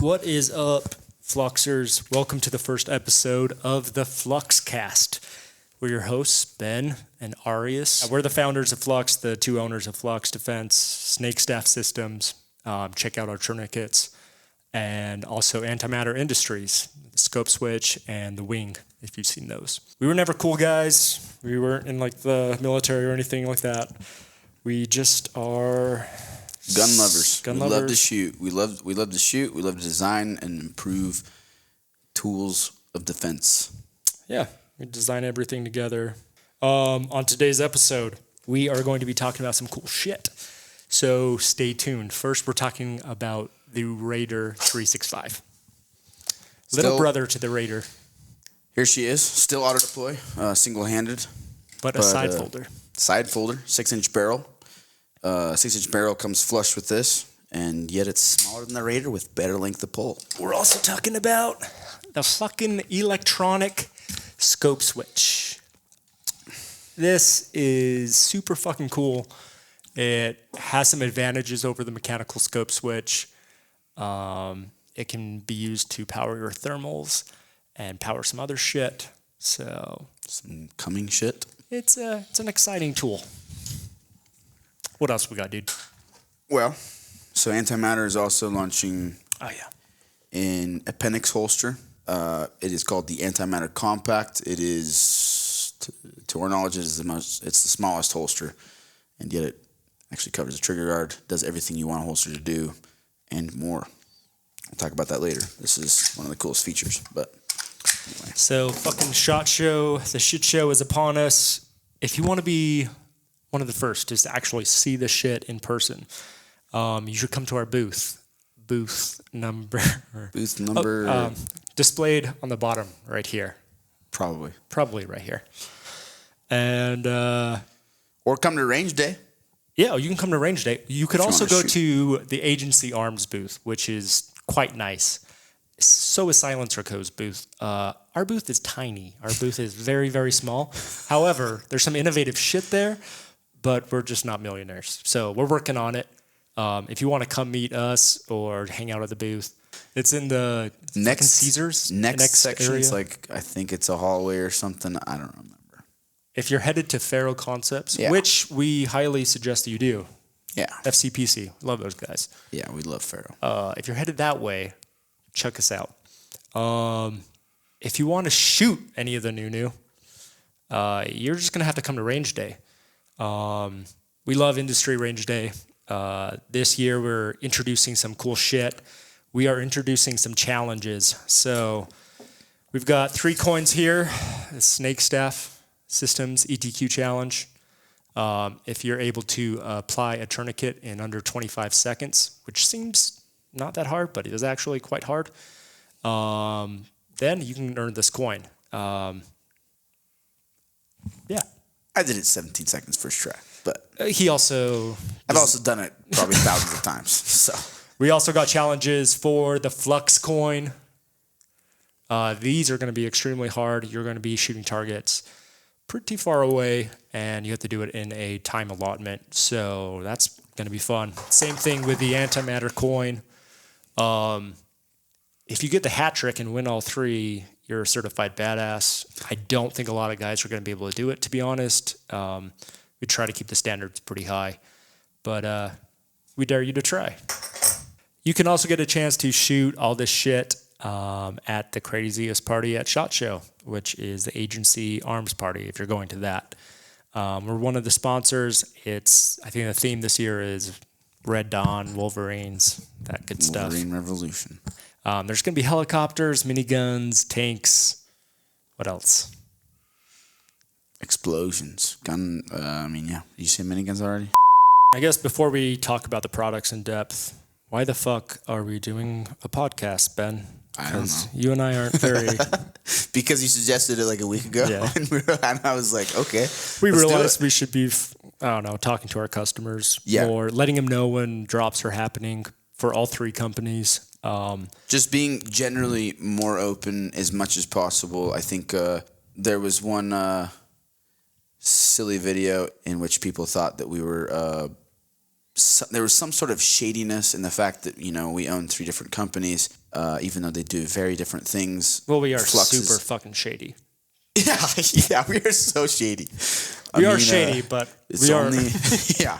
What is up, Fluxers? Welcome to the first episode of the Fluxcast. We're your hosts, Ben and Arius. We're the founders of Flux, the two owners of Flux Defense, Snake Staff Systems. Check out our tourniquets. And also Antimatter Industries, the Scopeswitch and the Wing, if you've seen those. We were never cool guys. We weren't in like the military or anything like that. We just are gun lovers. Gun we lovers. love to shoot. We love to shoot. We love to design and improve tools of defense. Yeah, we design everything together. On today's episode, we are going to be talking about some cool shit. So stay tuned. First, we're talking about the Raider 365. Little brother to the Raider. Here she is, still auto deploy, single-handed. But a side folder. Side folder, 6-inch barrel. 6-inch barrel comes flush with this, and yet it's smaller than the Raider with better length of pull. We're also talking about the fucking Electronic Scopeswitch. This is super fucking cool. It has some advantages over the mechanical scope switch. It can be used to power your thermals and power some other shit. So some coming shit. It's an exciting tool. What else we got, dude? Well, so Antimatter is also launching an appendix holster. It is called the Antimatter Kompakt. It is, to our knowledge, it's the smallest holster, and yet it actually covers the trigger guard, does everything you want a holster to do, and more. We'll talk about that later. This is one of the coolest features, but anyway. So, fucking SHOT Show, the shit show is upon us. If you want to be one of the first to actually see the shit in person, you should come to our booth. Booth number displayed on the bottom right here. Probably right here. And or come to range day. Yeah, you can come to range day. You could also go to the agency arms booth, which is quite nice. So is Silencer Co.'s booth. Our booth is tiny. Our booth is very, very small. However, there's some innovative shit there, but we're just not millionaires. So we're working on it. If you want to come meet us or hang out at the booth, it's in the next Caesars. Next section. Area. It's like, I think it's a hallway or something. I don't remember. If you're headed to Faro Concepts, which we highly suggest that you do. Yeah. FCPC. Love those guys. Yeah, we love Faro. If you're headed that way, check us out. If you want to shoot any of the new, you're just going to have to come to Range Day. We love Industry Range Day. This year, we're introducing some cool shit. We are introducing some challenges. So we've got 3 coins here. The Snake Staff Systems ETQ Challenge. If you're able to apply a tourniquet in under 25 seconds, which seems not that hard, but it is actually quite hard, then you can earn this coin. I did it 17 seconds first try, but I've also done it probably thousands of times. So we also got challenges for the Flux coin. These are going to be extremely hard. You're going to be shooting targets pretty far away, and you have to do it in a time allotment. So that's going to be fun. Same thing with the Antimatter coin. If you get the hat trick and win all 3, you're a certified badass. I don't think a lot of guys are going to be able to do it, to be honest. We try to keep the standards pretty high, but we dare you to try. You can also get a chance to shoot all this shit at the craziest party at SHOT Show, which is the agency arms party, if you're going to that. We're one of the sponsors. I think the theme this year is Red Dawn, Wolverines, that good stuff. Wolverine Revolution. There's going to be helicopters, miniguns, tanks. What else? Explosions. Gun, you say miniguns already? I guess before we talk about the products in depth, why the fuck are we doing a podcast, Ben? I don't know. You and I aren't very... Because you suggested it like a week ago, yeah. and I was like, okay. We realized we should be, talking to our customers more, letting them know when drops are happening for all 3 companies. Just being generally more open as much as possible. I think there was one silly video in which people thought that we were there was some sort of shadiness in the fact that, we own 3 different companies, even though they do very different things. Well, we are super fucking shady. Yeah, we are so shady. We are shady, but we are. Yeah.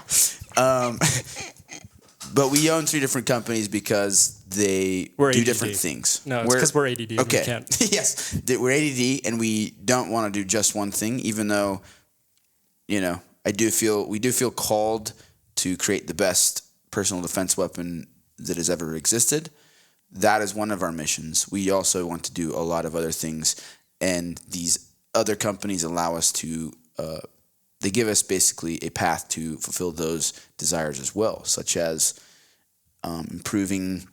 But we own 3 different companies because they do different things. No, it's because we're ADD. Okay. We can't. Yes, we're ADD, and we don't want to do just one thing, even though, we do feel called to create the best personal defense weapon that has ever existed. That is one of our missions. We also want to do a lot of other things, and these other companies allow us to, they give us basically a path to fulfill those desires as well, such as improving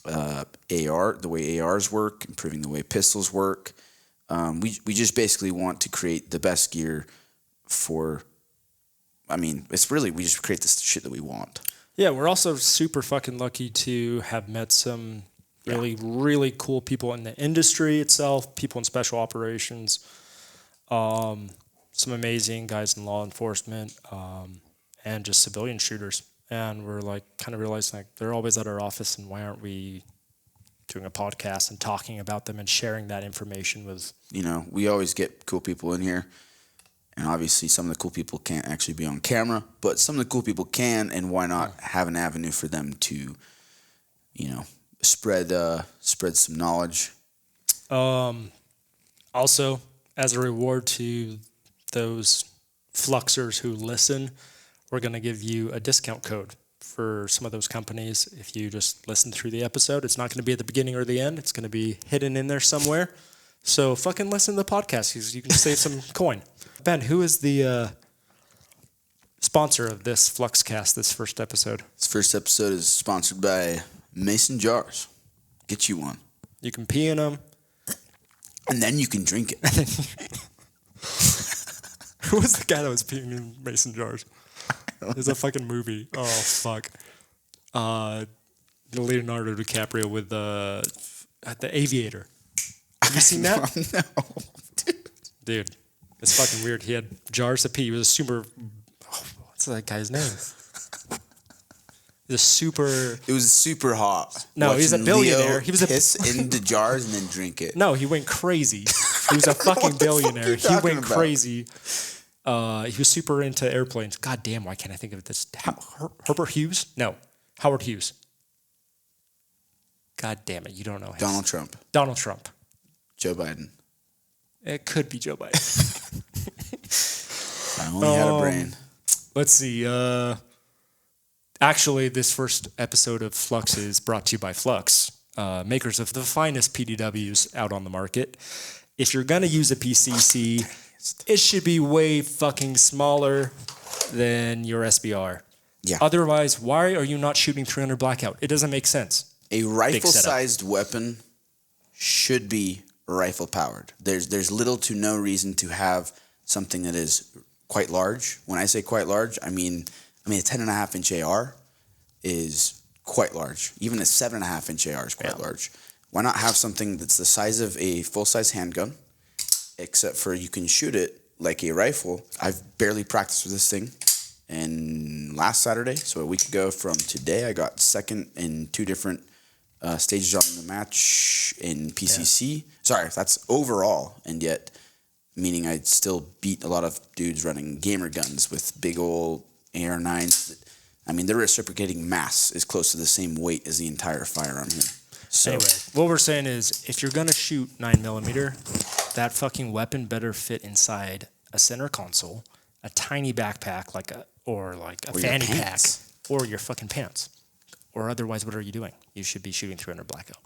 the way ARs work, improving the way pistols work. We just basically want to create the best gear for, it's really, we just create the shit that we want. Yeah, we're also super fucking lucky to have met some really, really cool people in the industry itself, people in special operations, some amazing guys in law enforcement, and just civilian shooters. And we're kind of realizing they're always at our office, and why aren't we doing a podcast and talking about them and sharing that information with... we always get cool people in here. And obviously some of the cool people can't actually be on camera, but some of the cool people can, and why not have an avenue for them to, spread some knowledge. Also, as a reward to those Fluxers who listen, we're going to give you a discount code for some of those companies. If you just listen through the episode, it's not going to be at the beginning or the end. It's going to be hidden in there somewhere. So fucking listen to the podcast because you can save some coin. Ben, who is the sponsor of this Fluxcast, this first episode? This first episode is sponsored by Mason Jars. Get you one. You can pee in them. And then you can drink it. Who was the guy that was peeing in Mason Jars? There's a fucking movie. Oh, fuck. Leonardo DiCaprio with the Aviator. Have you seen that? No. Dude, it's fucking weird. He had jars of pee. He was a super... what's that guy's name? It was super hot. No, he was a billionaire. Leo he was piss into jars and then drink it. No, he went crazy. He was a fucking billionaire. He went crazy. He was super into airplanes. God damn, why can't I think of this? Herbert Hughes? No, Howard Hughes. God damn it, you don't know him. Donald Trump. Donald Trump. Joe Biden. It could be Joe Biden. I only had a brain. Let's see. Actually, this first episode of Flux is brought to you by Flux, makers of the finest PDWs out on the market. If you're going to use a PCC, it should be way fucking smaller than your SBR. Yeah. Otherwise, why are you not shooting 300 blackout? It doesn't make sense. A rifle-sized weapon should be rifle-powered. There's little to no reason to have something that is quite large. When I say quite large, I mean a 10.5-inch AR is quite large. Even a 7.5-inch AR is quite large. Why not have something that's the size of a full-size handgun, except for you can shoot it like a rifle? I've barely practiced with this thing. And last Saturday, so a week ago from today, I got second in 2 different stages on the match in PCC. Yeah. Sorry, that's overall, and yet meaning I'd still beat a lot of dudes running gamer guns with big old AR-9s. Their reciprocating mass is close to the same weight as the entire firearm here. So, anyway, what we're saying is, if you're gonna shoot 9mm, that fucking weapon better fit inside a center console, a tiny backpack or a fanny pack, or your fucking pants. Or otherwise, what are you doing? You should be shooting 300 blackout.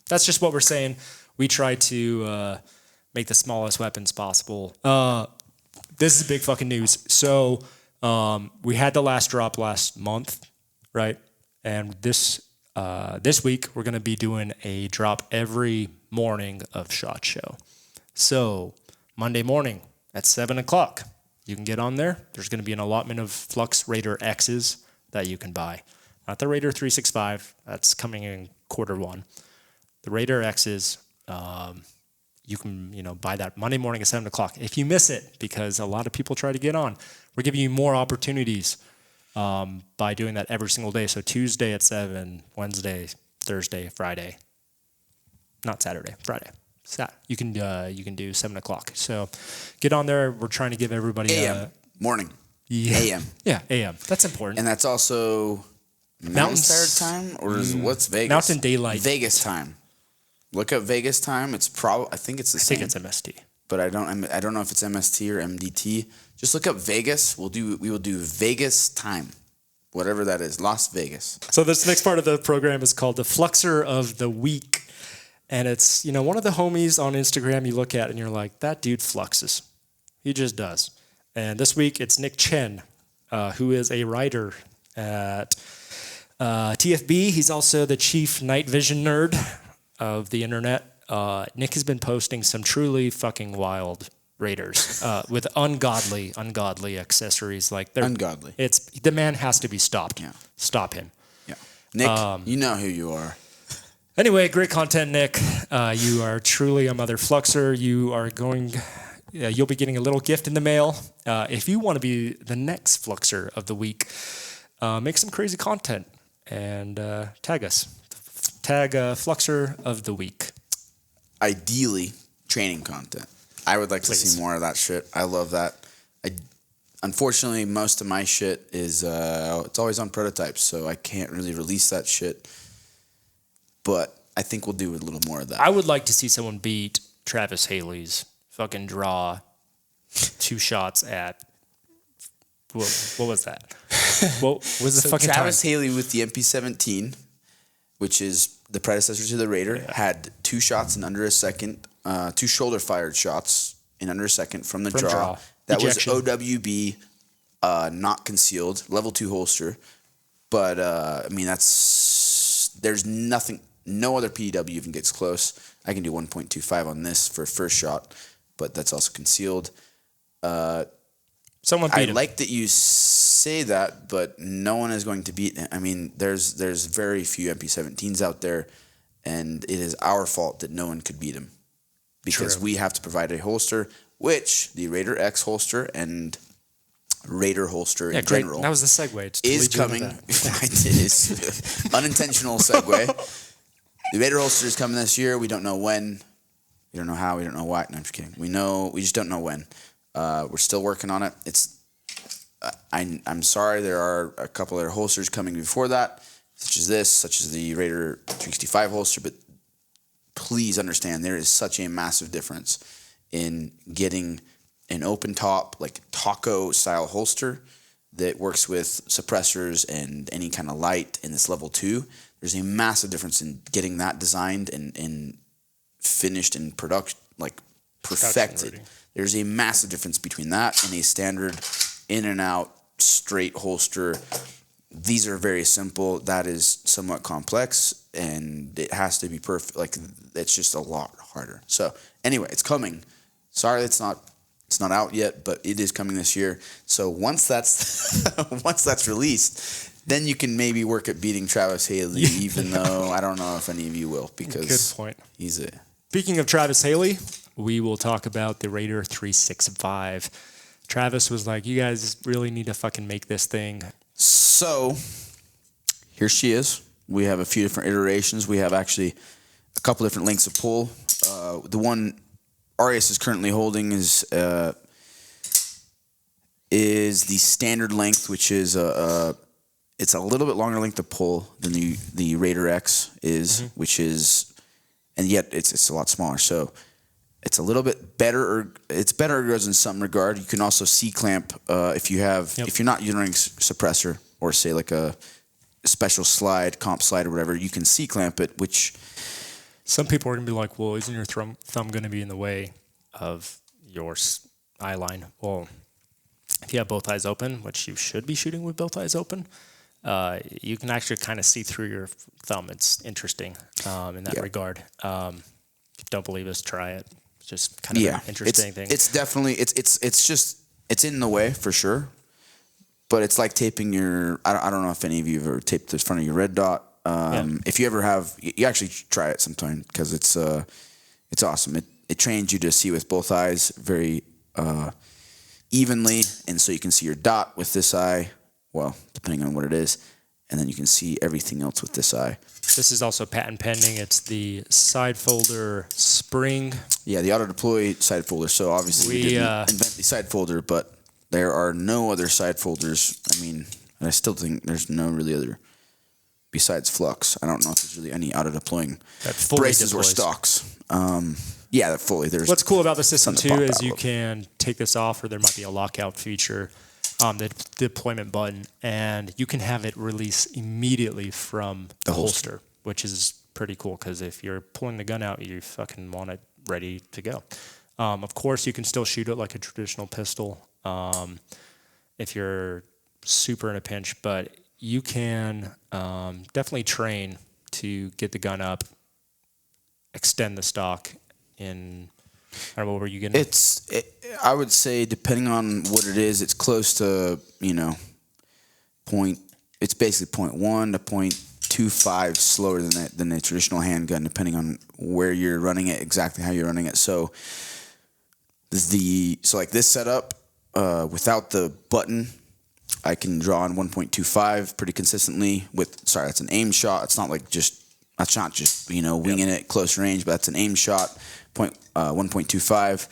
That's just what we're saying. We try to make the smallest weapons possible. This is big fucking news. So we had the last drop last month, right? And this week, we're going to be doing a drop every morning of SHOT Show. So Monday morning at 7 o'clock, you can get on there. There's going to be an allotment of Flux Raider X's that you can buy. Not the Raider 365. That's coming in Q1. The Raider X's, you can buy that Monday morning at 7 o'clock. If you miss it, because a lot of people try to get on, we're giving you more opportunities. by doing that every single day. So Tuesday at 7, Wednesday, Thursday, Friday. Not Saturday, Friday. You can do 7 o'clock. So get on there. We're trying to give everybody AM. Morning. Yeah. AM. Yeah, AM. That's important. And that's also Mountain Standard Time, or what's Vegas? Mountain Daylight. Vegas time. Look up Vegas time. It's I think it's the same. I think it's MST. But I don't know if it's MST or MDT. Just look up Vegas. We will do Vegas time. Whatever that is. Las Vegas. So this next part of the program is called the Fluxer of the Week. And it's, one of the homies on Instagram you look at and you're like, that dude fluxes. He just does. And this week it's Nick Chen, who is a writer at TFB. He's also the chief night vision nerd of the internet. Nick has been posting some truly fucking wild raiders with ungodly accessories. Like they're ungodly. The man has to be stopped. Yeah. Stop him. Yeah. Nick, you know who you are. Anyway, great content, Nick. You are truly a mother fluxer. You'll be getting a little gift in the mail. If you want to be the next fluxer of the week, make some crazy content and tag us. Tag Fluxer of the Week. Ideally, training content. I would like to see more of that shit. I love that. Unfortunately, most of my shit is it's always on prototypes, so I can't really release that shit. But I think we'll do a little more of that. I would like to see someone beat Travis Haley's fucking draw 2 shots at what was that? What was the fucking Travis time? Haley with the MP17, which is the predecessor to the Raider, had 2 shots in under a second, 2 shoulder fired shots in under a second from the draw. That Ejection. Was OWB, not concealed, level 2 holster. But there's nothing. No other PDW even gets close. I can do 1.25 on this for first shot, but that's also concealed. Someone beat him. I like that you say that, but no one is going to beat him. I mean, there's very few MP17s out there, and it is our fault that no one could beat him because we have to provide a holster, which the Raider X holster and Raider holster in general. That was the segue. Is coming. It is unintentional segue. The Raider holster is coming this year. We don't know when. We don't know how. We don't know why. No, I'm just kidding. We just don't know when. We're still working on it. I'm sorry. There are a couple other holsters coming before that, such as the Raider 365 holster. But please understand, there is such a massive difference in getting an open top, like taco style holster that works with suppressors and any kind of light in this level 2. There's a massive difference in getting that designed and finished in production, like perfected. There's a massive difference between that and a standard in and out straight holster. These are very simple. That is somewhat complex, and it has to be perfect. Like, it's just a lot harder. So anyway, it's coming. Sorry, it's not out yet, but it is coming this year. So once that's released, then you can maybe work at beating Travis Haley, even though I don't know if any of you will, because good point. Speaking of Travis Haley, we will talk about the Raider 365. Travis was like, you guys really need to fucking make this thing. So here she is. We have a few different iterations. We have actually a couple different lengths of pull. The one Arias is currently holding is the standard length, which is it's a little bit longer length of pull than the Raider X is, which is, and yet it's a lot smaller. So it's a little bit better. It's better in some regard. You can also C-clamp if you're not using suppressor or say like a special slide, comp slide or whatever. You can C-clamp it, which some people are gonna be like, well, isn't your thumb gonna be in the way of your eye line? Well, if you have both eyes open, which you should be shooting with both eyes open, you can actually kind of see through your thumb. It's interesting in that regard. If you don't believe us, try it. It's just kind of an interesting thing. It's definitely it's in the way for sure. But it's like taping your. I don't know if any of you have ever taped the front of your red dot. If you ever have, you actually try it sometime because it's awesome. It trains you to see with both eyes very evenly, and so you can see your dot with this eye well, depending on what it is. And then you can see everything else with this eye. This is also patent pending. It's the side folder spring. Yeah, the auto-deploy side folder. So obviously we didn't invent the side folder, but there are no other side folders. I mean, I still think there's no really other, besides Flux. I don't know if there's really any auto-deploying braces or stocks. Yeah, that fully. What's cool about the system, too, is you can take this off, or there might be a lockout feature. The deployment button, and you can have it release immediately from the holster, which is pretty cool because if you're pulling the gun out, you fucking want it ready to go. Of course, you can still shoot it like a traditional pistol if you're super in a pinch, but you can definitely train to get the gun up, extend the stock in... I don't know, what were you getting? I would say, depending on what it is, it's close to, it's basically 0.1 to 0.25 slower than a traditional handgun, depending on where you're running it, exactly how you're running it. So like this setup, without the button, I can draw on 1.25 pretty consistently that's an aim shot. It's not like that's not just, winging it close range, but that's an aim shot. 1.25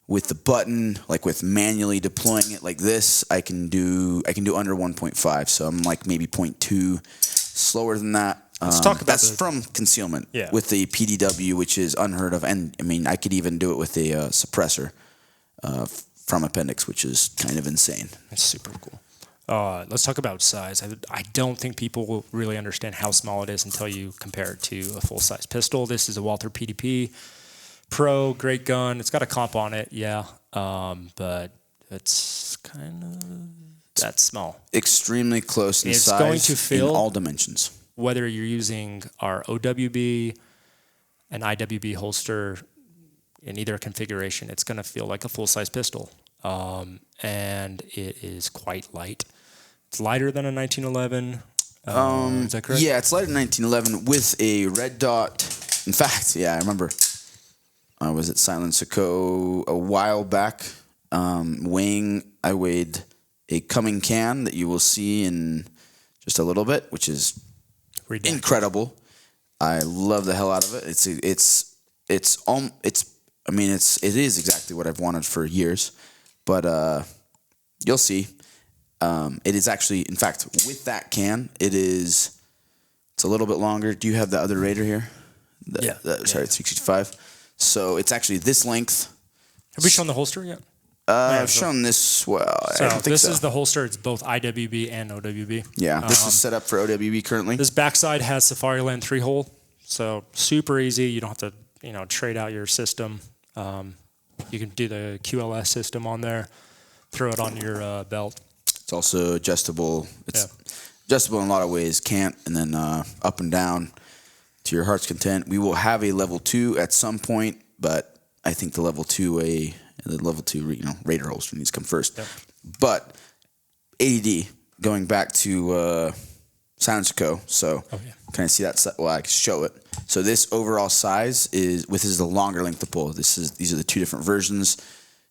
with the button, like with manually deploying it like this, I can do under 1.5. So I'm like maybe 0.2 slower than that. Let's talk about that's from concealment with the PDW, which is unheard of. And I mean, I could even do it with a suppressor from Appendix, which is kind of insane. It's super cool. Let's talk about size. I don't think people will really understand how small it is until you compare it to a full-size pistol. This is a Walther PDP Pro, great gun. It's got a comp on it, but it's kind of that small. Extremely close in size. It's going to fill in all dimensions. Whether you're using our OWB, an IWB holster in either configuration, it's going to feel like a full-size pistol, and it is quite light. It's lighter than a 1911. Is that correct? Yeah, it's lighter than 1911 with a red dot. In fact, I remember. I was at Silent Sicko a while back, I weighed a Cumming can that you will see in just a little bit, which is incredible. I love the hell out of it. It is exactly what I've wanted for years, but you'll see. It is actually, in fact, with that can, it's a little bit longer. Do you have the other Raider here? It's 365. So it's actually this length. Have we shown the holster yet? I've shown this. Well, I don't think this is the holster. It's both IWB and OWB. Yeah, this is set up for OWB currently. This backside has Safariland 3-hole, so super easy. You don't have to, trade out your system. You can do the QLS system on there, throw it on your belt. It's also adjustable. It's adjustable in a lot of ways. And then up and down. To your heart's content. We will have a level 2 at some point, but I think the level 2 Raider holster needs to come first. Yep. But ADD, going back to Silent Sicko, so can I see that? Well, I can show it. So this overall size is the longer length of pull. These are the two different versions.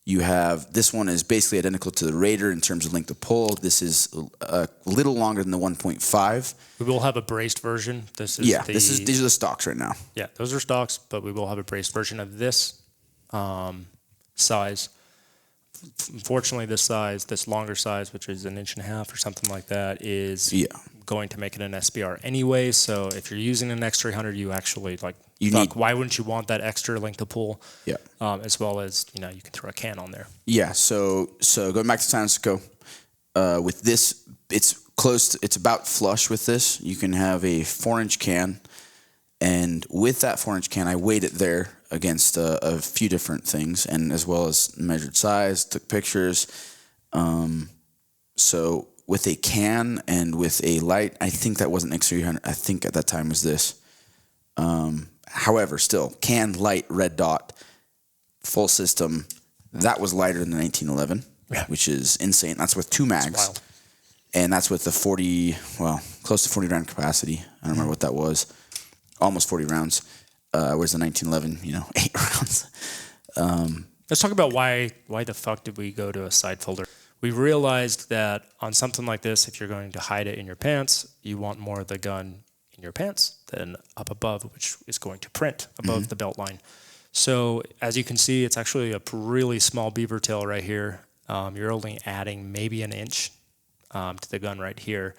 You have, this one is basically identical to the Raider in terms of length of pull. This is a little longer than the 1.5. We will have a braced version. These are the stocks right now. Yeah, those are stocks, but we will have a braced version of this size. Unfortunately, this longer size, which is 1.5 inches or something like that, is going to make it an SBR anyway. So if you're using an X300, you actually why wouldn't you want that extra length of pull? Yeah. As well as you can throw a can on there. Yeah. So going back to Silent Sicko, with this, it's about flush with this. You can have a 4-inch can, and with that 4-inch can, I weighed it there against a few different things, and as well as measured size, took pictures. So with a can and with a light, I think that wasn't X300. I think at that time was this. However, still, can, light, red dot, full system, that was lighter than the 1911, which is insane. That's with 2 mags. And that's with the close to 40 round capacity. I don't remember what that was. Almost 40 rounds. Whereas the 1911, 8 rounds. Let's talk about why the fuck did we go to a side folder? we realized that on something like this, if you're going to hide it in your pants, you want more of the gun in your pants than up above, which is going to print above the belt line. So as you can see, it's actually a really small beaver tail right here. You're only adding maybe an inch to the gun right here.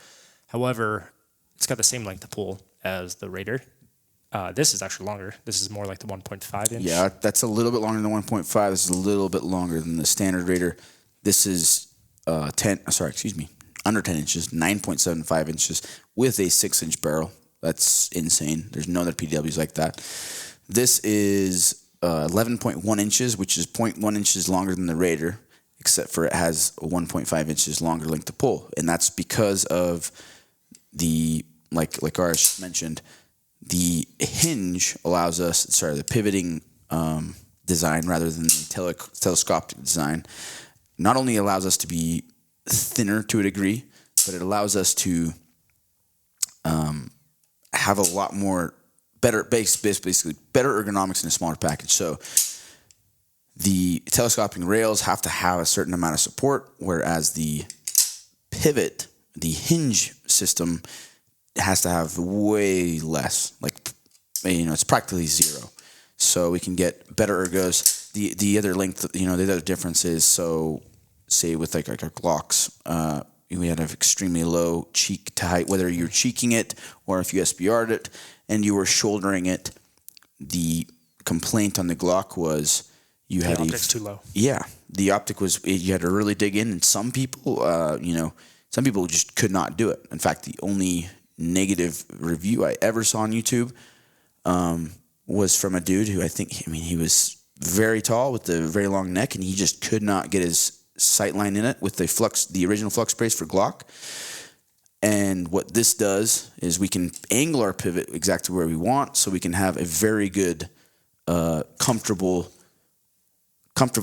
However, it's got the same length of pull as the Raider. This is actually longer. This is more like the 1.5 inch. Yeah, that's a little bit longer than 1.5. This is a little bit longer than the standard Raider. This is under 10 inches, 9.75 inches with a 6-inch barrel. That's insane. There's no other PDWs like that. This is 11.1 inches, which is 0.1 inches longer than the Raider, except for it has a 1.5 inches longer length to pull. And that's because of the, like Arash mentioned, the hinge allows us, the pivoting design rather than the telescopic design, not only allows us to be thinner to a degree, but it allows us to have a lot more basically better ergonomics in a smaller package. So the telescoping rails have to have a certain amount of support, whereas the pivot, the hinge system, has to have way less. It's practically zero. So we can get better ergos. The other length, the other difference is, so say with like our Glocks, we had an extremely low cheek to height, whether you're cheeking it or if you SBR'd it and you were shouldering it. The complaint on the Glock was you had the optic's too low. Yeah, the optic was, you had to really dig in, and some people, some people just could not do it. In fact, the only negative review I ever saw on YouTube was from a dude who he was very tall with a very long neck, and he just could not get his sight line in it with the original Flux brace for Glock. And what this does is we can angle our pivot exactly where we want, so we can have a very good, comfortable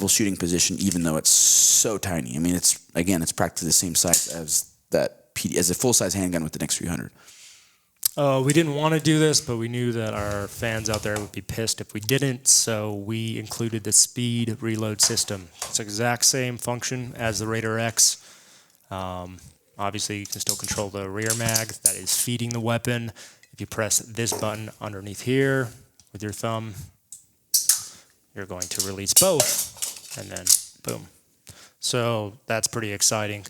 shooting position, even though it's so tiny. I mean, it's practically the same size as as a full-size handgun with the Nex 300. We didn't want to do this, but we knew that our fans out there would be pissed if we didn't, so we included the speed reload system. It's the exact same function as the Raider X. Obviously, you can still control the rear mag that is feeding the weapon. If you press this button underneath here with your thumb, you're going to release both, and then boom. So that's pretty exciting.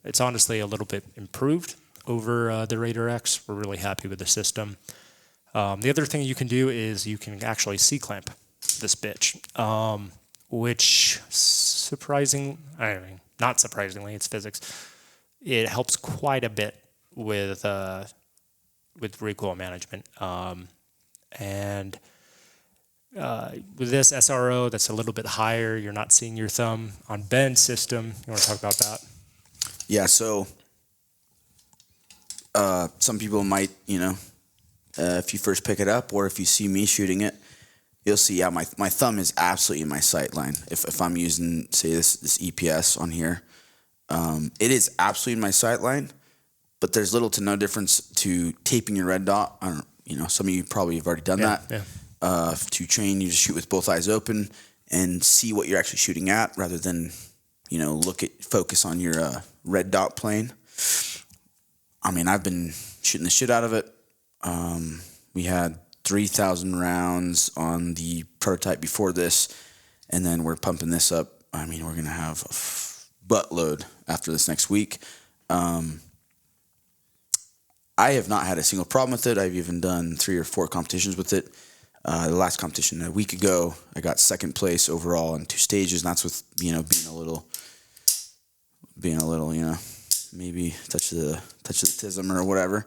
It's honestly a little bit improved over the Raider X. We're really happy with the system. The other thing you can do is you can actually C-clamp this bitch, which not surprisingly, it's physics. It helps quite a bit with recoil management. And with this SRO that's a little bit higher, you're not seeing your thumb. On Ben's system, you want to talk about that? Yeah, so some people might, if you first pick it up or if you see me shooting it, you'll see, my thumb is absolutely in my sight line. If I'm using, say, this EPS on here, it is absolutely in my sight line, but there's little to no difference to taping your red dot. I don't, some of you probably have already done that. Yeah. To train you to shoot with both eyes open and see what you're actually shooting at rather than, focus on your red dot plane. I've been shooting the shit out of it. We had 3,000 rounds on the prototype before this, and then we're pumping this up. We're going to have a buttload after this next week. I have not had a single problem with it. I've even done 3 or 4 competitions with it. The last competition a week ago, I got second place overall in 2 stages, and that's with, being a little, maybe touch of the tism or whatever.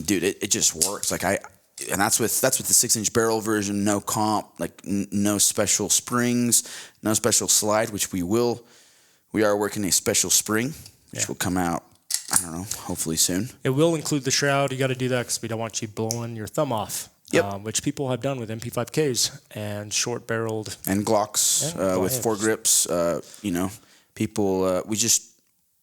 Dude, it just works. And that's with the 6-inch barrel version, no comp, no special springs, no special slide, which we are working a special spring, which will come out, I don't know, hopefully soon. It will include the shroud. You got to do that because we don't want you blowing your thumb off. Yep. Which people have done with MP5Ks and short-barreled. And Glocks with 4 grips. People,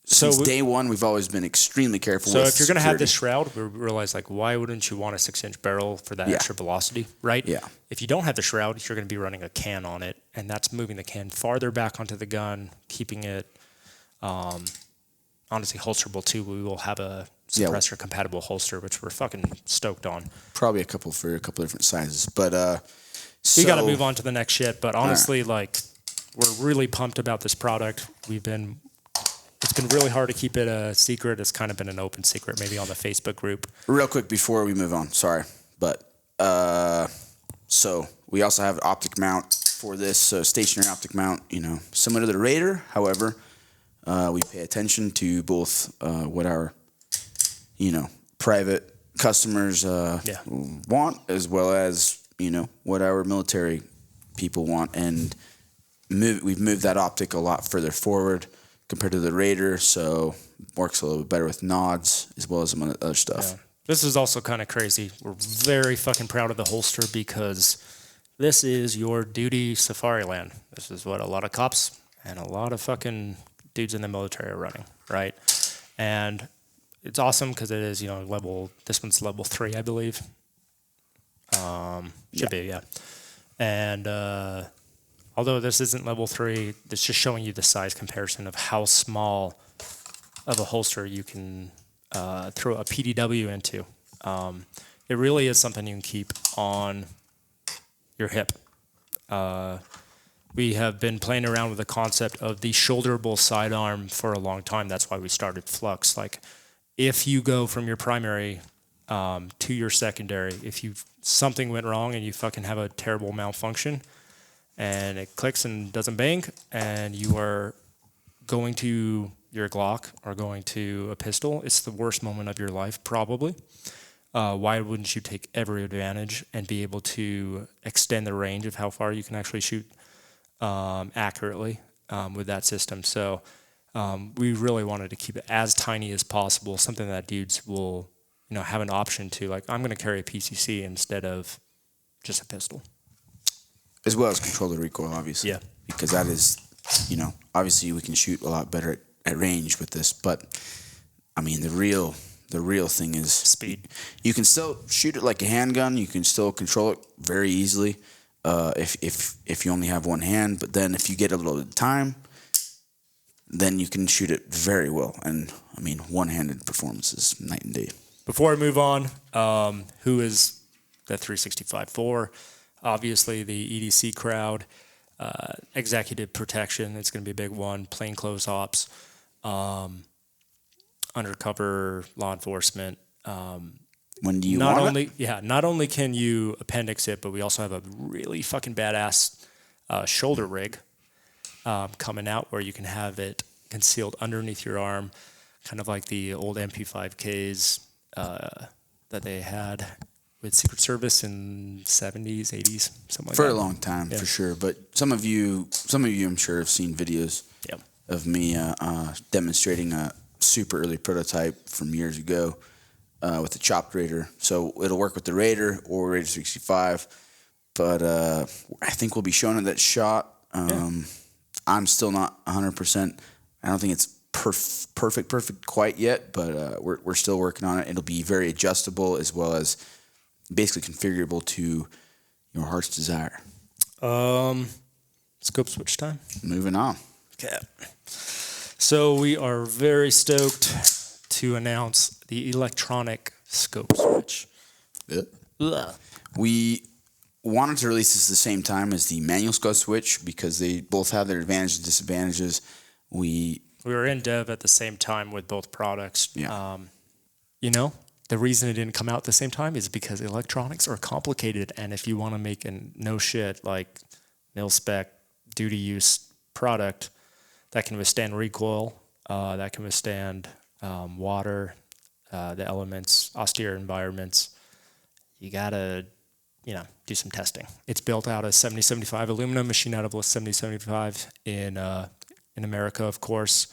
since day one, we've always been extremely careful. So with if you're going to have this security. shroud, we realize like why wouldn't you want a 6-inch barrel for that extra velocity, right? Yeah. If you don't have the shroud, you're going to be running a can on it, and that's moving the can farther back onto the gun, keeping it honestly holsterable too. We will have a suppressor compatible holster, which we're fucking stoked on. Probably a couple different sizes, but we got to move on to the next shit. But honestly, like we're really pumped about this product. It's been really hard to keep it a secret. It's kind of been an open secret, maybe on the Facebook group. Real quick before we move on, sorry, but so we also have optic mount for this, so stationary optic mount, similar to the Raider. However, we pay attention to both what our, private customers want, as well as, what our military people want. And we've moved that optic a lot further forward compared to the Raider, so works a little bit better with nods as well as some other stuff. Yeah. This is also kind of crazy. We're very fucking proud of the holster because this is your duty safari land. This is what a lot of cops and a lot of fucking dudes in the military are running, right? And it's awesome because it is, this one's level 3, I believe. Should be, yeah. And although this isn't level 3, it's just showing you the size comparison of how small of a holster you can throw a PDW into. It really is something you can keep on your hip. We have been playing around with the concept of the shoulderable sidearm for a long time. That's why we started Flux. Like, if you go from your primary to your secondary, if something went wrong and you fucking have a terrible malfunction, and it clicks and doesn't bang, and you are going to your Glock or going to a pistol, it's the worst moment of your life, probably. Why wouldn't you take every advantage and be able to extend the range of how far you can actually shoot accurately with that system? So we really wanted to keep it as tiny as possible, something that dudes will have an option to. Like, I'm going to carry a PCC instead of just a pistol. As well as control the recoil, obviously. Yeah. Because that is, obviously we can shoot a lot better at range with this. But, I mean, the real thing is speed. You can still shoot it like a handgun. You can still control it very easily if you only have one hand. But then if you get a little bit of time, then you can shoot it very well. And, I mean, one-handed performance is night and day. Before I move on, who is the 365 for? Obviously, the EDC crowd, executive protection, it's going to be a big one, plainclothes ops, undercover law enforcement. When do you not want only it? Yeah, not only can you appendix it, but we also have a really fucking badass shoulder rig coming out where you can have it concealed underneath your arm, kind of like the old MP5Ks that they had with Secret Service in 70s, 80s, something like that. For a long time, for sure. But some of you, I'm sure, have seen videos of me demonstrating a super early prototype from years ago with the chopped Raider. So it'll work with the Raider or Raider 65. But I think we'll be showing it that shot. I'm still not 100%. I don't think it's perfect quite yet, but we're still working on it. It'll be very adjustable as well as basically configurable to your heart's desire. Scope switch time. Moving on. Okay. So we are very stoked to announce the Electronic Scopeswitch. We wanted to release this at the same time as the manual Scopeswitch because they both have their advantages and disadvantages. We were in dev at the same time with both products. Yeah. The reason it didn't come out at the same time is because electronics are complicated, and if you want to make a no shit like mil spec duty use product that can withstand recoil, that can withstand water, the elements, austere environments, you gotta do some testing. It's built out of 7075 aluminum, machined out of 7075 in America, of course,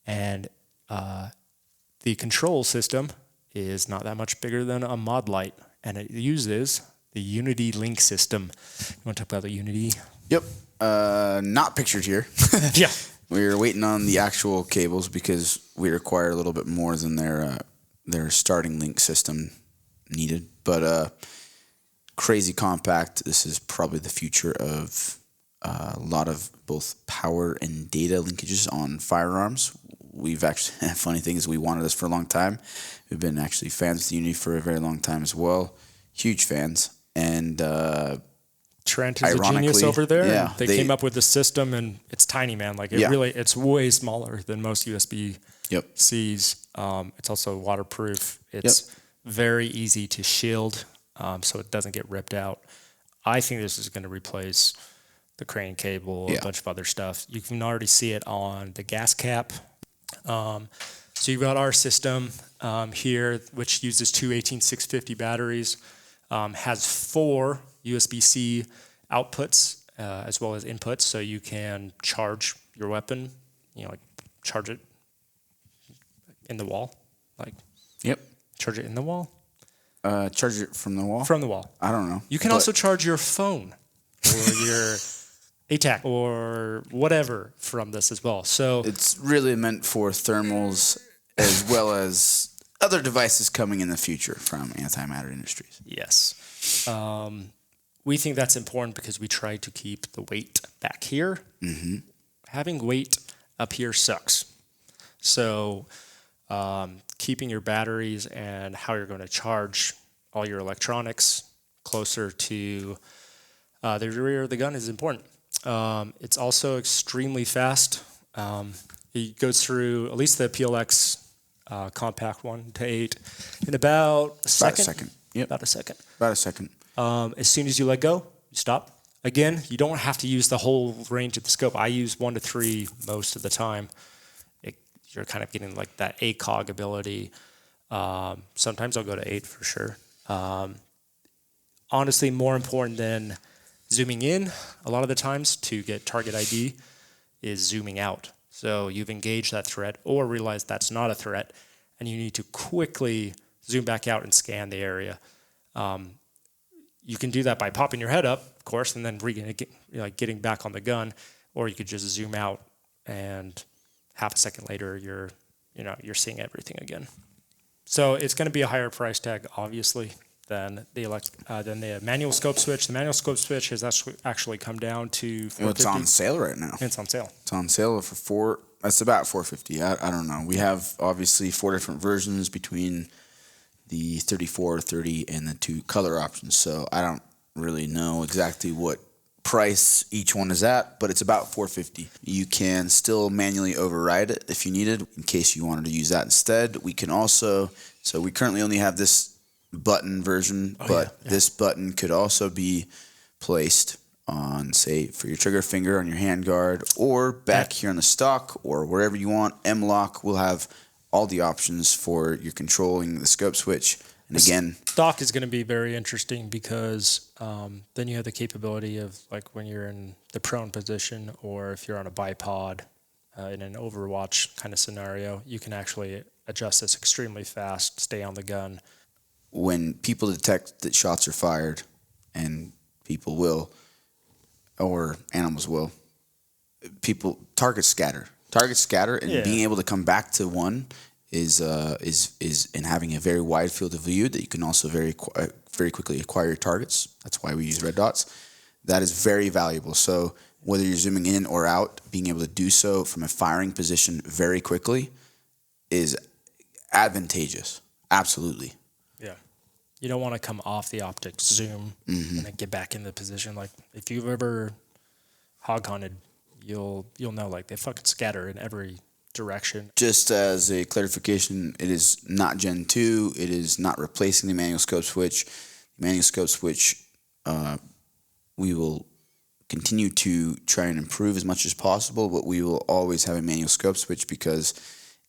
and the control system is not that much bigger than a mod light, and it uses the Unity link system. You want to talk about the Unity? Yep. Not pictured here. Yeah. We're waiting on the actual cables because we require a little bit more than their starting link system needed. But crazy compact. This is probably the future of a lot of both power and data linkages on firearms. We've actually, funny thing is we wanted this for a long time. We've been actually fans of the Unity for a very long time as well. Huge fans. And Trent is a genius over there. Yeah, they came up with the system, and it's tiny, man. Like it's way smaller than most USB-Cs. It's also waterproof. It's very easy to shield, so it doesn't get ripped out. I think this is going to replace the crane cable, a bunch of other stuff. You can already see it on the gas cap. So you've got our system here, which uses two 18650 batteries, has 4 USB-C outputs as well as inputs, so you can charge your weapon, like charge it in the wall. Charge it in the wall? Charge it from the wall? From the wall. I don't know. You can also charge your phone or your ATAC or whatever from this as well. So it's really meant for thermals as well as other devices coming in the future from Antimatter Industries. Yes. We think that's important because we try to keep the weight back here. Mm-hmm. Having weight up here sucks. So keeping your batteries and how you're going to charge all your electronics closer to the rear of the gun is important. It's also extremely fast. It goes through at least the PLX compact 1 to 8 in about a second. About a second. As soon as you let go, you stop. Again, you don't have to use the whole range of the scope. I use 1 to 3 most of the time. You're kind of getting like that ACOG ability. Sometimes I'll go to 8 for sure. Honestly, more important than zooming in a lot of the times to get target ID is zooming out. So you've engaged that threat or realized that's not a threat, and you need to quickly zoom back out and scan the area. You can do that by popping your head up, of course, and then getting back on the gun, or you could just zoom out, and half a second later, you're seeing everything again. So it's going to be a higher price tag, obviously, than the manual scope switch. The manual scope switch has actually come down to $450. It's on sale right now. It's on sale. It's on sale for that's about $450. I don't know. We have obviously 4 different versions between the 34, 30, and the 2 color options. So I don't really know exactly what price each one is at, but it's about $450. You can still manually override it if you needed, in case you wanted to use that instead. We can also, so we currently only have this button version, this button could also be placed on, say, for your trigger finger on your handguard, or back here on the stock, or wherever you want. M-Lock will have all the options for your controlling the scope switch. And again, stock is going to be very interesting because then you have the capability of, like, when you're in the prone position, or if you're on a bipod in an Overwatch kind of scenario, you can actually adjust this extremely fast, stay on the gun. When people detect that shots are fired, and people will, or animals will, targets scatter, and being able to come back to one is in having a very wide field of view that you can also very quickly acquire your targets. That's why we use red dots. That is very valuable. So whether you're zooming in or out, being able to do so from a firing position very quickly is advantageous. Absolutely. Yeah. You don't want to come off the optics, zoom, and then get back in the position. Like, if you've ever hog hunted, you'll know, like, they fucking scatter in every direction. Just as a clarification, it is not Gen 2. It is not replacing the manual scope switch. The manual scope switch, we will continue to try and improve as much as possible, but we will always have a manual scope switch because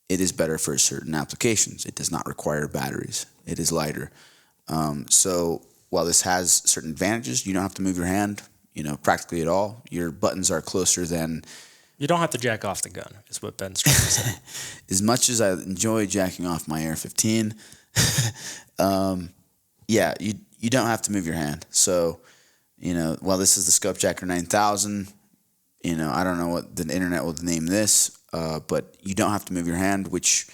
it is better for certain applications. It does not require batteries. It is lighter. So while this has certain advantages, you don't have to move your hand, practically at all. Your buttons are closer than... You don't have to jack off the gun, is what Ben's trying to say. As much as I enjoy jacking off my AR-15, you don't have to move your hand. So, while this is the Scope Jacker 9000, I don't know what the internet will name this, but you don't have to move your hand, which,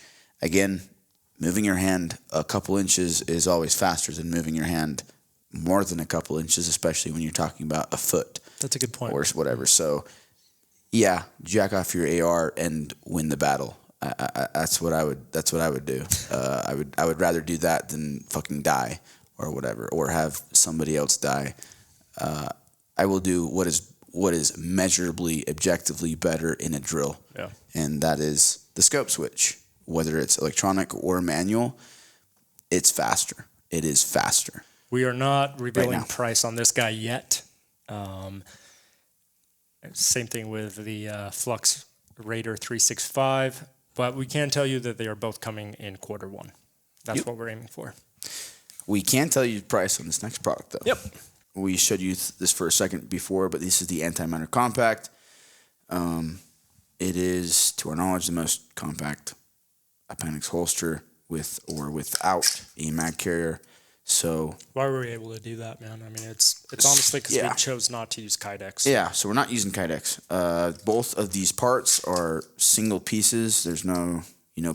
again, moving your hand a couple inches is always faster than moving your hand more than a couple inches, especially when you're talking about a foot. That's a good point. Or whatever. So, yeah, jack off your AR and win the battle. That's what I would do. I would rather do that than fucking die or whatever, or have somebody else die. I will do what is measurably, objectively better in a drill. Yeah. And that is the scope switch. Whether it's electronic or manual, it's faster. It is faster. We are not revealing price on this guy yet. Same thing with the Flux Raider 365, but we can tell you that they are both coming in Q1. That's what we're aiming for. We can tell you the price on this next product, though. Yep. We showed you this for a second before, but this is the Antimatter Kompakt. It is, to our knowledge, the most compact appendix holster with or without a mag carrier. So why were we able to do that, man? I mean, it's honestly because we chose not to use Kydex. Yeah, so we're not using Kydex. Both of these parts are single pieces. There's no,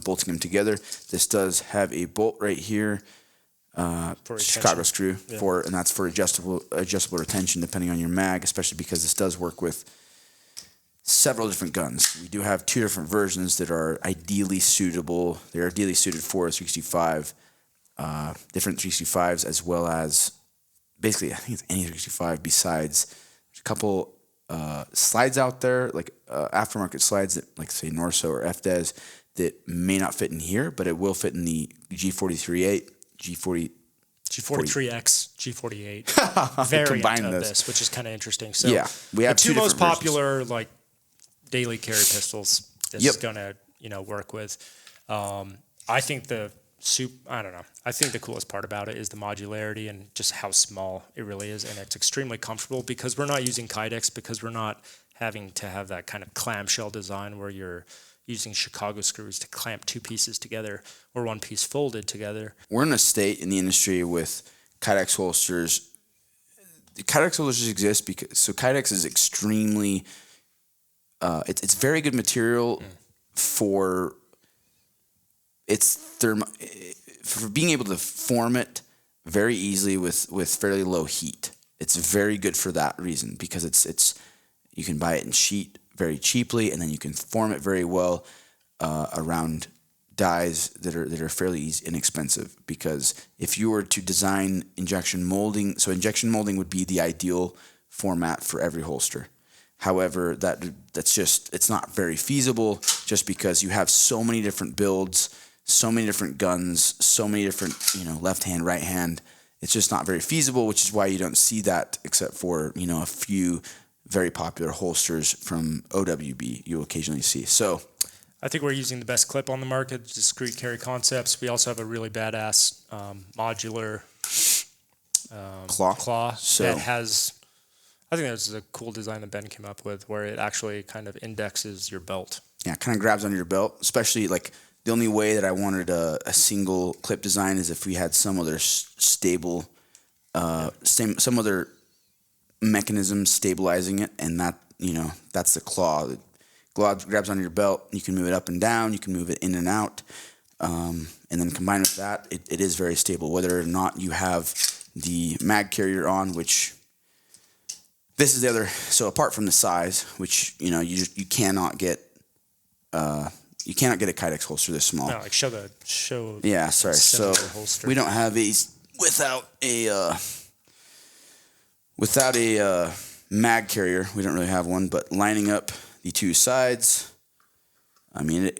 bolting them together. This does have a bolt right here, Chicago screw and that's for adjustable retention depending on your mag, especially because this does work with several different guns. We do have 2 different versions that are ideally suitable. They're ideally suited for a 365. Different 365s, as well as basically I think it's any 365 besides a couple slides out there, like aftermarket slides that, like say Norso or FDES, that may not fit in here, but it will fit in the G43-8, G43X, G48 variant of this, which is kind of interesting. So yeah, we have the 2 most popular like daily carry pistols this is going to work with. I think I think the coolest part about it is the modularity and just how small it really is, and it's extremely comfortable because we're not using Kydex, because we're not having to have that kind of clamshell design where you're using Chicago screws to clamp 2 pieces together or 1 piece folded together. We're in a state in the industry with Kydex holsters. The Kydex holsters exist because Kydex is extremely it's very good material for for being able to form it very easily with fairly low heat. It's very good for that reason, because it's you can buy it in sheet very cheaply, and then you can form it very well around dies that are fairly inexpensive. Because if you were to design injection molding, so injection molding would be the ideal format for every holster. However, it's not very feasible, just because you have so many different builds, so many different guns, so many different, left hand, right hand. It's just not very feasible, which is why you don't see that except for, a few very popular holsters from OWB you'll occasionally see. So I think we're using the best clip on the market, Discrete Carry Concepts. We also have a really badass modular claw that has, I think that's a cool design that Ben came up with, where it actually kind of indexes your belt. Yeah, it kind of grabs on your belt, especially like the only way that I wanted a single clip design is if we had some other stable, some other mechanism stabilizing it, and that, that's the claw. The claw grabs on your belt. You can move it up and down. You can move it in and out, and then combined with that, it is very stable. Whether or not you have the mag carrier on, which this is the other. So apart from the size, which you cannot get. You cannot get a Kydex holster this small. No, like show. Yeah, sorry. So holster. We don't have these without a mag carrier. We don't really have one, but lining up the 2 sides, I mean,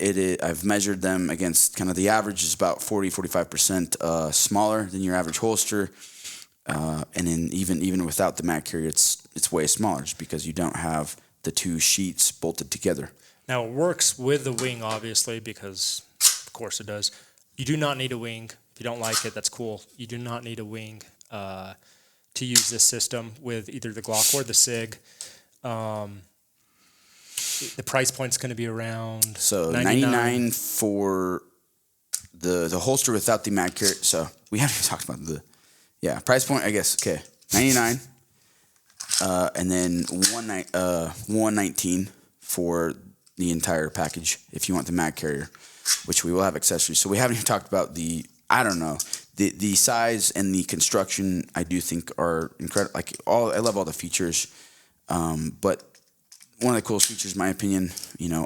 I've measured them against kind of the average is about 45% smaller than your average holster, and then even without the mag carrier, it's way smaller, just because you don't have the 2 sheets bolted together. Now, it works with the wing, obviously, because, of course, it does. You do not need a wing. If you don't like it, that's cool. You do not need a wing to use this system with either the Glock or the SIG. The price point's going to be around $99 for the holster without the mag carrier. So we haven't even talked about price point, I guess. Okay, $99. And then 119 for the entire package if you want the mag carrier, which we will have accessories. So we haven't even talked about the size and the construction. I do think are incredible. I love all the features, but one of the coolest features, in my opinion,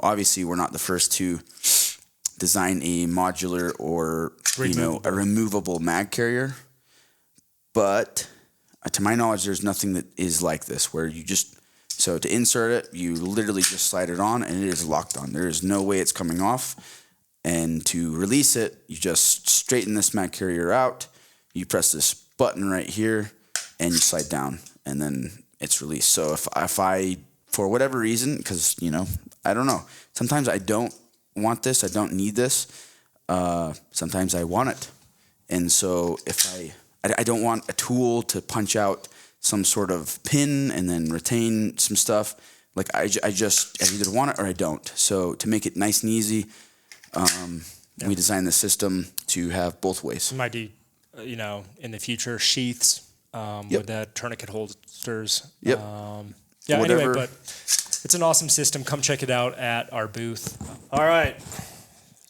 obviously we're not the first to design a modular or a removable mag carrier, but to my knowledge, there's nothing that is like this where so to insert it, you literally just slide it on and it is locked on. There is no way it's coming off. And to release it, you just straighten this mag carrier out. You press this button right here and you slide down and then it's released. So if I, for whatever reason, because, I don't know, sometimes I don't want this, I don't need this. Sometimes I want it. And so if I don't want a tool to punch out some sort of pin and then retain some stuff. I either want it or I don't. So to make it nice and easy, we designed the system to have both ways. Might do, in the future, sheaths with the tourniquet holsters. Yep. Anyway, but it's an awesome system. Come check it out at our booth. All right.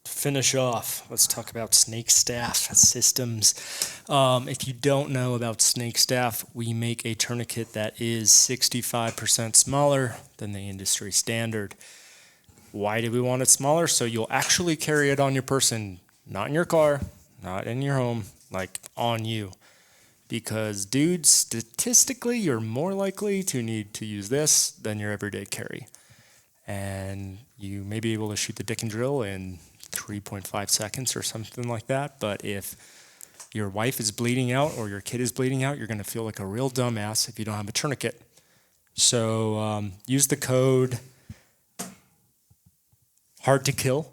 Finish off, let's talk about snake staff systems. If you don't know about snake staff, we make a tourniquet that is 65% smaller than the industry standard. Why do we want it smaller? So you'll actually carry it on your person, not in your car, not in your home, on you. Because dudes, statistically, you're more likely to need to use this than your everyday carry. And you may be able to shoot the dick and drill in 3.5 seconds or something like that. But if your wife is bleeding out or your kid is bleeding out, you're going to feel like a real dumbass if you don't have a tourniquet. So use the code hard to kill.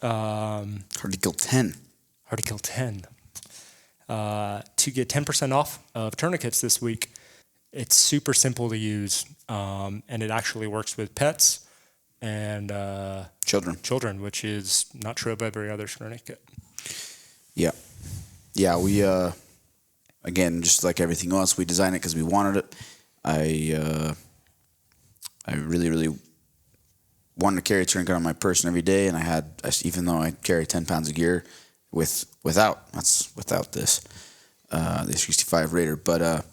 Hard to kill 10. Hard to kill 10. To get 10% off of tourniquets this week. It's super simple to use, and it actually works with pets and children, which is not true of every other tourniquet. Yeah, we again, just like everything else, we designed it because we wanted it. I really, really wanted to carry a tourniquet on my person every day, and even though I carry 10 pounds of gear without this 65 Raider, but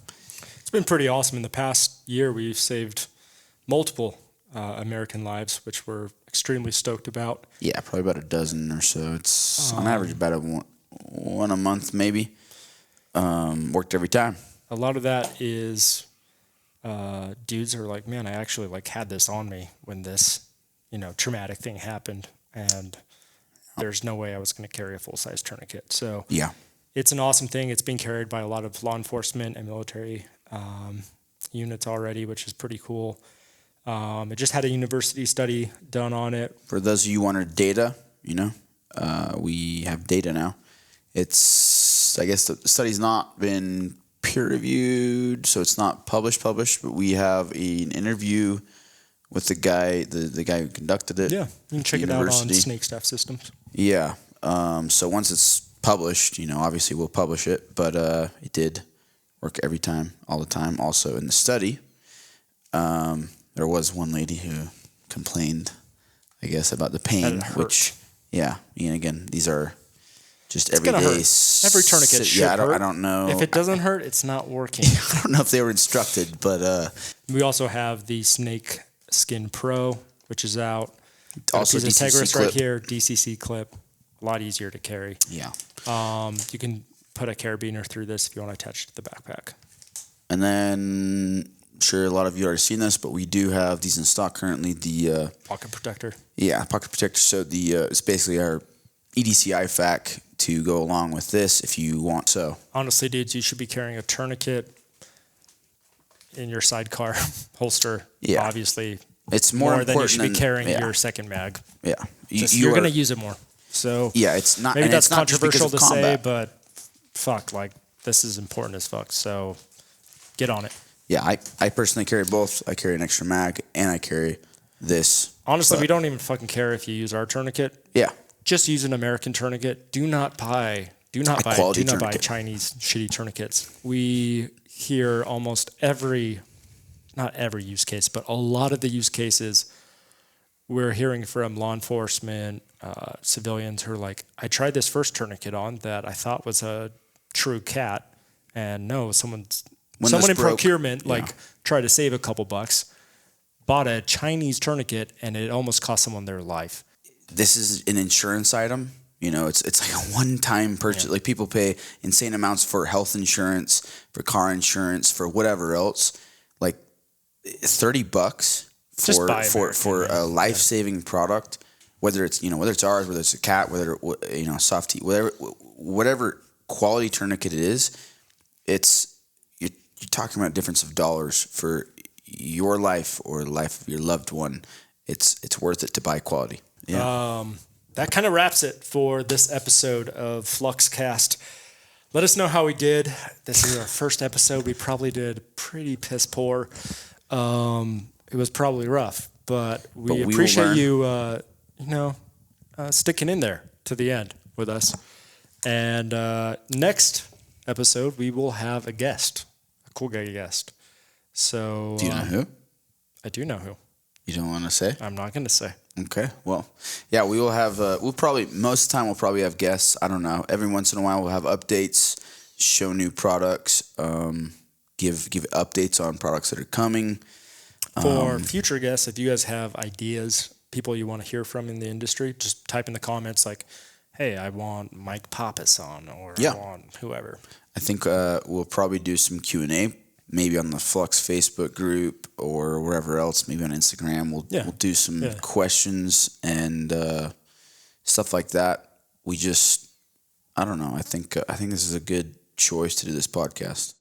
it's been pretty awesome. In the past year, we've saved multiple American lives, which we're extremely stoked about. Yeah, probably about a dozen or so. It's on average about one a month, maybe. Worked every time. A lot of that is dudes are like, man, I actually had this on me when this, traumatic thing happened, and there's no way I was going to carry a full-size tourniquet. So yeah, it's an awesome thing. It's being carried by a lot of law enforcement and military units already, which is pretty cool. It just had a university study done on it. For those of you who wanted data, we have data now. I guess the study's not been peer-reviewed, so it's not published, but we have an interview with the guy who conducted it. Yeah, you can check it out on Snake Staff Systems. Yeah. So once it's published, obviously we'll publish it, but it did work every time, all the time. Also in the study, there was one lady who complained, I guess, about the pain, which, yeah, again, these are just everyday. Every tourniquet should hurt. I don't know. If it doesn't hurt, it's not working. I don't know if they were instructed, but we also have the Snake Skin Pro, which is out. Also, DCC Integris clip right here, DCC clip, a lot easier to carry. Yeah. You can put a carabiner through this if you want to attach it to the backpack. And then, I'm sure a lot of you already seen this, but we do have these in stock currently. The pocket protector. Yeah, pocket protector. So it's basically our EDCI FAC to go along with this if you want. So honestly, dudes, you should be carrying a tourniquet in your sidecar holster. Yeah. Obviously, it's more than you should be carrying your second mag. Yeah. You're going to use it more. So yeah, it's not. Maybe that's not controversial to say, but fuck, this is important as fuck. So get on it. Yeah, I personally carry both. I carry an extra mag and I carry this. Honestly, we don't even fucking care if you use our tourniquet. Yeah. Just use an American tourniquet. Do not buy Chinese shitty tourniquets. We hear almost every not every use case, but a lot of the use cases we're hearing from law enforcement, civilians who are like, I tried this first tourniquet on that I thought was a true cat, and no, someone in procurement tried to save a couple bucks, bought a Chinese tourniquet, and it almost cost someone their life. This is an insurance item. You know, it's like a one-time purchase. Yeah. Like people pay insane amounts for health insurance, for car insurance, for whatever else. Like $30 for a life-saving product, whether it's ours, whether it's a cat, whether soft tea, whatever quality tourniquet it is, you're talking about a difference of dollars for your life or the life of your loved one. It's worth it to buy quality. Yeah. That kind of wraps it for this episode of Fluxcast. Let us know how we did. This is our first episode. We probably did pretty piss poor. It was probably rough, but we appreciate you, sticking in there to the end with us. And next episode, we will have a guest, a cool guest. So, do you know who? I do know who. You don't want to say? I'm not going to say. Okay. Well, yeah, we will have. Most of the time we'll probably have guests. I don't know. Every once in a while we'll have updates, show new products, give updates on products that are coming. For future guests, if you guys have ideas, people you want to hear from in the industry, just type in the comments like, hey, I want Mike Pappas on, or I want whoever. I think we'll probably do some Q&A, maybe on the Flux Facebook group or wherever else, maybe on Instagram. We'll do some questions and stuff like that. I don't know. I think this is a good choice to do this podcast.